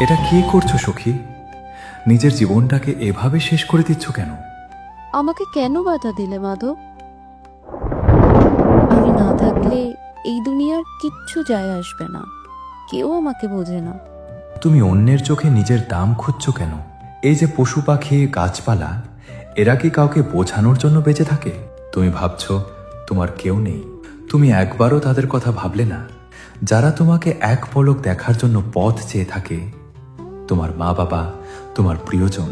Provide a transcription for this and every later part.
এটা কি করছো সখী? নিজের জীবনটাকে এভাবে শেষ করে দিচ্ছ কেন? আমাকে কেন বাধা দিলে মাধব? আমি না থাকলে এই দুনিয়ার কিচ্ছু যায় আসবে না, কেউ আমাকে বোঝে না। তুমি অন্যের চোখে নিজের দাম খুঁজছো কেন? এই যে পশু পাখি, গাছপালা, এরা কি কাউকে বোঝানোর জন্য বেঁচে থাকে? তুমি ভাবছো তোমার কেউ নেই। তুমি একবারও তাদের কথা ভাবলে না, যারা তোমাকে এক পলক দেখার জন্য পথ চেয়ে থাকে। তোমার মা বাবা, তোমার প্রিয়জন।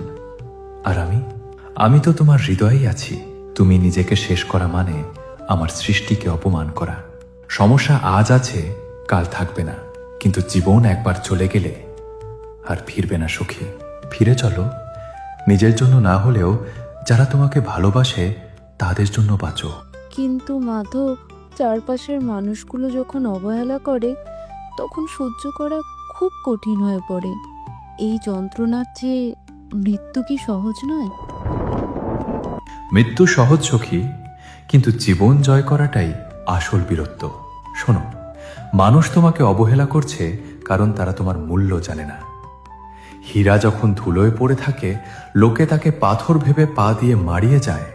আর আমি তো তোমার হৃদয়েই আছি। তুমি নিজেকে শেষ করা মানে আমার সৃষ্টিকে অপমান করা। সমস্যা আজ আছে, কাল থাকবে না, কিন্তু জীবন একবার চলে গেলে আর ফিরবে না সখী। ফিরে চলো, নিজের জন্য না হলেও যারা তোমাকে ভালোবাসে তাদের জন্য বাঁচো। কিন্তু মাধব, চারপাশের মানুষগুলো যখন অবহেলা করে তখন সহ্য করা খুব কঠিন হয়ে পড়ে। এই যন্ত্রণার চেয়ে মৃত্যু কি সহজ নয়? মৃত্যু সহজ সখী, কিন্তু জীবন জয় করাটাই আসল বীরত্ব। শোনো, মানুষ তোমাকে অবহেলা করছে কারণ তারা তোমার মূল্য জানে না। হীরা যখন ধুলোয় পড়ে থাকে, লোকে তাকে পাথর ভেবে পা দিয়ে মারিয়ে যায়।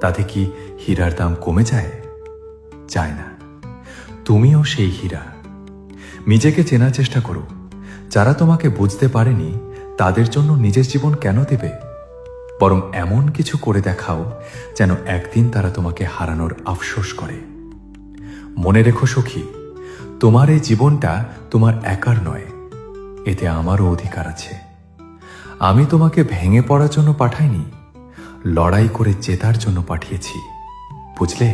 তাতে কি হীরার দাম কমে যায়? যায় না। তুমিও সেই হীরা। নিজেকে চেনার চেষ্টা করো। যারা তোমাকে বুঝতে পারেনি তাদের জন্য নিজের জীবন কেন দেবে? বরং এমন কিছু করে দেখাও যেন একদিন তারা তোমাকে হারানোর আফসোস করে। মনে রেখো সখী, তোমার এই জীবনটা তোমার একার নয়, এতে আমারও অধিকার আছে। আমি তোমাকে ভেঙে পড়ার জন্য পাঠাইনি, লড়াই করে জেতার জন্য পাঠিয়েছি। বুঝলে?